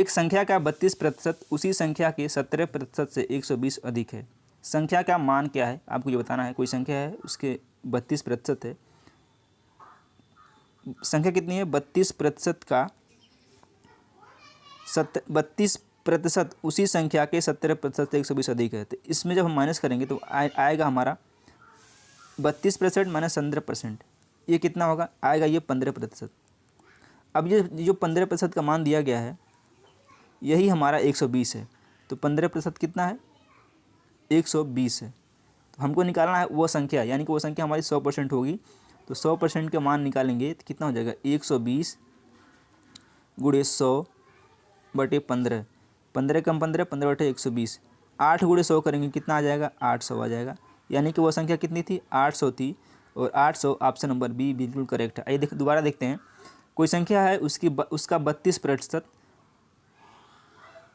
एक संख्या का 32% उसी संख्या के 17% से 120 अधिक है। संख्या का मान क्या है आपको ये बताना है। कोई संख्या है उसके 32% है, संख्या कितनी है 32% का 32% उसी संख्या के 17% से 120 अधिक है। तो इसमें जब हम माइनस करेंगे तो आएगा हमारा 32% माइनस 15%, ये कितना होगा आएगा ये 15%। अब ये जो 15% का मान दिया गया है यही हमारा 120 है, तो 15% कितना है 120 है। तो हमको निकालना है वो संख्या, यानी कि वो संख्या हमारी 100% होगी। तो 100% का मान निकालेंगे तो कितना हो जाएगा 120 गुणे 100 बटे 15, 15 कम 15, 15 बटे 120, 8 गुणे 100 करेंगे कितना आ जाएगा 800 आ जाएगा। यानी कि वो संख्या कितनी थी 800 थी, और 800 ऑप्शन नंबर बी बिल्कुल करेक्ट है। आइए दोबारा देखते हैं। कोई संख्या है उसका 32%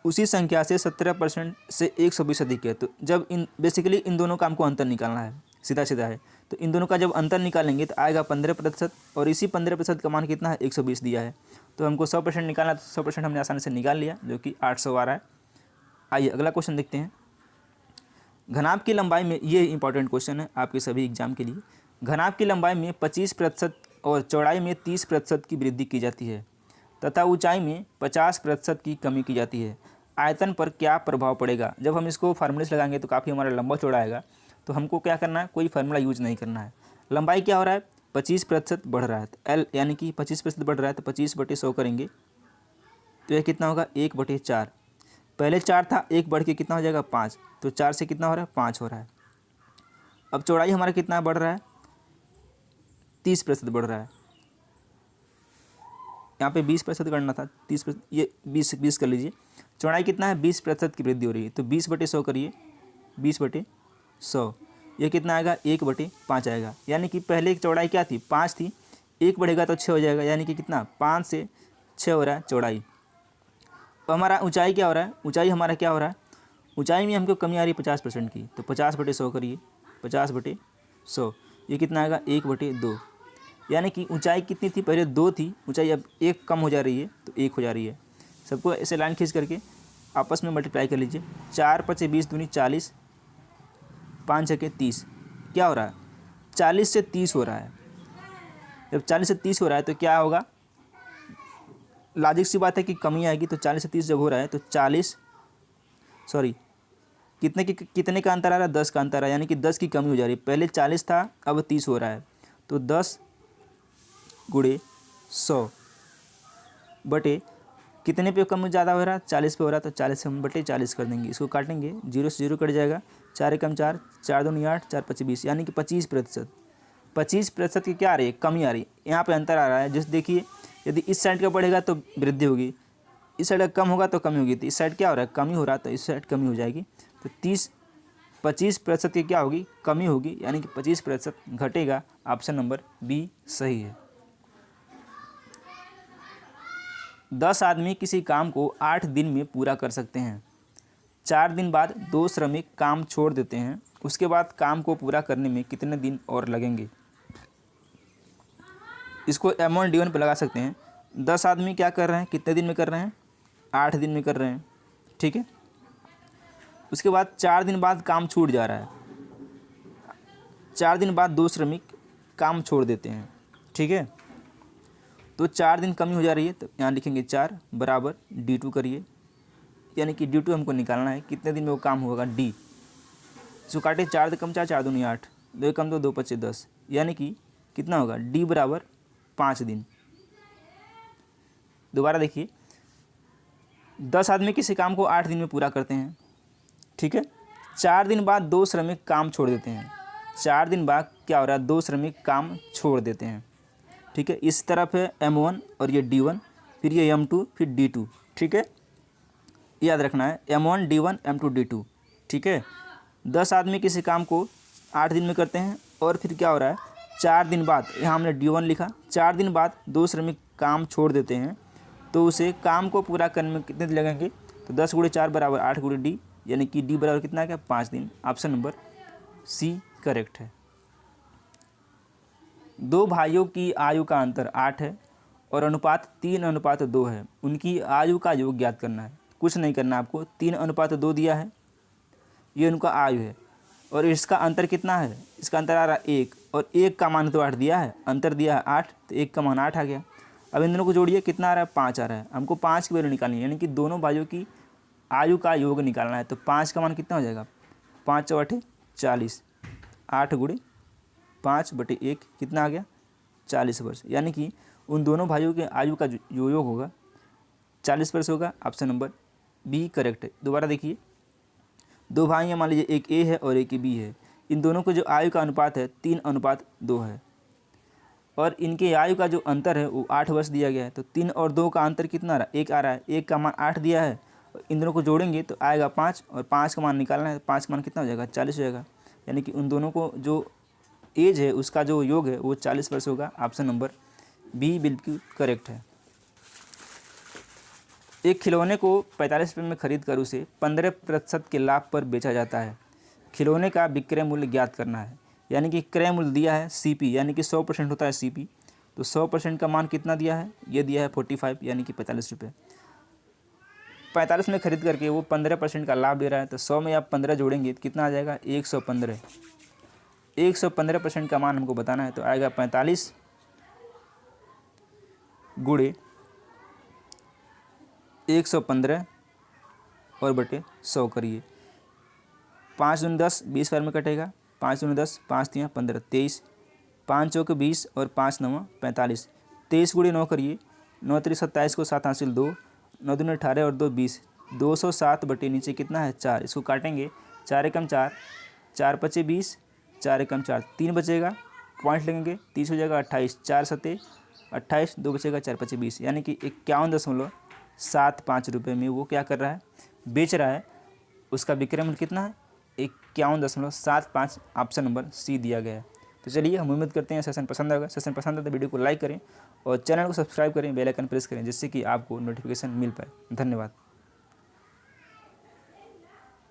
उसी संख्या से 17% से 120 अधिक है। तो जब बेसिकली इन दोनों का हमको अंतर निकालना है, सीधा सीधा है। तो इन दोनों का जब अंतर निकालेंगे तो आएगा 15%, और इसी 15% का मान कितना है 120 दिया है। तो हमको 100% निकालना, तो 100% हमने आसानी से निकाल लिया जो कि 800 आ रहा है। आइए अगला क्वेश्चन देखते हैं। घनाभ की लंबाई में, ये इंपॉर्टेंट क्वेश्चन है आपके सभी एग्जाम के लिए। घनाभ की लंबाई में 25% और चौड़ाई में 30% की वृद्धि की जाती है तथा ऊंचाई में 50% की कमी की जाती है। आयतन पर क्या प्रभाव पड़ेगा। जब हम इसको फार्मूले से लगाएंगे तो काफ़ी हमारा लंबा चौड़ा आएगा। तो हमको क्या करना है, कोई फार्मूला यूज नहीं करना है। लंबाई क्या हो रहा है 25% बढ़ रहा है, तो एल यानी कि 25% बढ़ रहा है, तो 25/100 करेंगे तो यह कितना होगा 1/4। पहले 4 था, 1 बढ़ के कितना हो जाएगा 5, तो 4 से कितना हो रहा है 5 हो रहा है। अब चौड़ाई हमारा कितना बढ़ रहा है 30% बढ़ रहा है। यहाँ पे 20% करना था, 30%, ये 20 कर लीजिए। चौड़ाई कितना है 20% की वृद्धि हो रही है, तो 20/100 करिए, 20/100 ये कितना आएगा 1/5 आएगा। यानी कि पहले की चौड़ाई क्या थी 5 थी, 1 बढ़ेगा तो 6 हो जाएगा, यानी कि कितना 5 से 6 हो रहा है चौड़ाई। तो हमारा ऊंचाई क्या हो रहा है, ऊंचाई हमारा क्या हो रहा है, ऊंचाई में हमको कमी आ रही है 50% की, तो 50/100 करिए, 50/100 ये कितना आएगा 1/2। यानी कि ऊंचाई कितनी थी पहले 2 थी, ऊंचाई अब 1 कम हो जा रही है, तो 1 हो जा रही है। सबको ऐसे लाइन खींच करके आपस में मल्टीप्लाई कर लीजिए। 4×5 = 20 दूनी 40, 5×6 = 30, क्या हो रहा है 40 से 30 हो रहा है। जब 40 से 30 हो रहा है तो क्या होगा, लॉजिक सी बात है कि कमी आएगी। तो 40 से 30 जब हो रहा है तो 40 सॉरी कितने का अंतर आ रहा है 10 का अंतर आ रहा है, यानी कि 10 की कमी हो जा रही है। पहले 40 था अब 30 हो रहा है, तो 10 गुणे 100 बटे कितने पे कम ज़्यादा हो रहा है 40 पे हो रहा है, तो 40 से हम बटे 40 कर देंगे। इसको काटेंगे 0 से 0 कट जाएगा, 4 एकम 4, 4 दूनी 8, 4×5 = 20, यानी कि 25%। 25% की क्या आ रही है कमी आ रही है, यहाँ पे अंतर आ रहा है। जैसे देखिए यदि इस साइड का बढ़ेगा तो वृद्धि होगी, इस साइड का कम होगा तो कमी होगी। तो इस साइड क्या हो रहा है कमी हो रहा है, तो इस साइड कमी हो जाएगी। तो 25% की क्या होगी कमी होगी, यानी कि 25% घटेगा। ऑप्शन नंबर बी सही है। 10 आदमी किसी काम को 8 दिन में पूरा कर सकते हैं। 4 दिन बाद 2 श्रमिक काम छोड़ देते हैं, उसके बाद काम को पूरा करने में कितने दिन और लगेंगे। इसको M1 D1 पे लगा सकते हैं। 10 आदमी क्या कर रहे हैं कितने दिन में कर रहे हैं 8 दिन में कर रहे हैं, ठीक है। उसके बाद 4 दिन बाद काम छूट जा रहा है, 4 दिन बाद 2 श्रमिक काम छोड़ देते हैं, ठीक है। तो 4 दिन कमी हो जा रही है, तो यहाँ लिखेंगे 4 बराबर D2 करिए, यानी कि D2 हमको निकालना है कितने दिन में वो काम होगा D। इसको काटे 4 से कम 4, 4 दूनी 8, 2 कम 2, 2×5 = 10, यानी कि कितना होगा D बराबर 5 दिन। दोबारा देखिए 10 आदमी किसी काम को 8 दिन में पूरा करते हैं, ठीक है। 4 दिन बाद 2 श्रमिक काम छोड़ देते हैं, 4 दिन बाद क्या हो रहा है 2 श्रमिक काम छोड़ देते हैं, ठीक है। इस तरफ है M1 और ये D1, फिर ये M2 फिर D2, ठीक है। याद रखना है M1 D1 M2 D2, ठीक है। 10 आदमी किसी काम को 8 दिन में करते हैं, और फिर क्या हो रहा है 4 दिन बाद, यहाँ हमने D1 लिखा, 4 दिन बाद 2 श्रमिक काम छोड़ देते हैं, तो उसे काम को पूरा करने में कितने दिन लगेंगे। तो 10 × 4 बराबर 8 × D, यानी कि D बराबर कितना है 5 दिन। ऑप्शन नंबर सी करेक्ट है। 2 भाइयों की आयु का अंतर 8 है और अनुपात 3:2 है, उनकी आयु का योग ज्ञात करना है। कुछ नहीं करना आपको, 3:2 दिया है, ये उनका आयु है, और इसका अंतर कितना है, इसका अंतर आ रहा है 1, और 1 का मान तो 8 दिया है, अंतर दिया है 8, तो 1 का मान 8 आ गया। अब इन दोनों को जोड़िए, कितना आ रहा है, 5 आ रहा है। हमको 5 की वैल्यू निकालनी है, यानी कि दोनों भाइयों की आयु का योग निकालना है। तो 5 का मान कितना हो जाएगा, 5 चौटे 40, 8 गुणे 5/1 कितना आ गया, 40 वर्ष। यानी कि उन दोनों भाइयों के आयु का जो योग होगा 40 वर्ष होगा। ऑप्शन नंबर बी करेक्ट है। दोबारा देखिए, दो भाई हैं, मान लीजिए एक ए है और एक बी है। इन दोनों को जो आयु का अनुपात है 3:2 है, और इनके आयु का जो अंतर है वो 8 वर्ष दिया गया है। तो 3 और 2 का अंतर कितना आ रहा है, 1 आ रहा है, 1 का मान 8 दिया है, और इन दोनों को जोड़ेंगे तो आएगा 5, और 5 का मान निकालना है, 5 का मान कितना हो जाएगा, 40 हो जाएगा। यानी कि उन दोनों को जो एज है उसका जो योग है वो 40 वर्ष होगा। ऑप्शन नंबर बी बिल्कुल करेक्ट है। एक खिलौने को 45 रुपये में खरीद कर उसे 15% के लाभ पर बेचा जाता है। खिलौने का विक्रय मूल्य ज्ञात करना है। यानी कि क्रय मूल्य दिया है सीपी, यानी कि 100% होता है सीपी, तो 100% का मान कितना दिया है, ये दिया है 45, यानी कि 45 रुपये। 45 में खरीद करके वो 15% का लाभ दे रहा है, तो 100 में आप 15 जोड़ेंगे तो कितना आ जाएगा, 115। 115% का मान हमको बताना है, तो आएगा 45 गुणे 115 और बटे 100 करिए। 5 दूनी 10, 20 बार में कटेगा, 5 दूनी 10, 5 तियाँ 15, 23, 5 चौके 20 और 5 नवा 45, 23 गुणे 9 करिए, 9 3 27 को 7 हासिल 2, 9 दूनी 18 और 2 20, 207 बटे नीचे कितना है 4, इसको काटेंगे, 4 एकम 4, 4 पचे 20, 4 एकम 4, 3 बचेगा, पॉइंट लगेंगे, 30 हो जाएगा 28, 4 सते 28, 2 बचेगा, 4 पचे 20, यानी कि 51.75 रुपये में वो क्या कर रहा है, बेच रहा है। उसका विक्रय मूल्य कितना है, 51.75। ऑप्शन नंबर सी दिया गया है। तो चलिए, हम उम्मीद करते हैं सेशन पसंद आएगा। सेशन पसंद आए तो वीडियो को लाइक करें और चैनल को सब्सक्राइब करें, बेल आइकन प्रेस करें, जिससे कि आपको नोटिफिकेशन मिल पाए। धन्यवाद।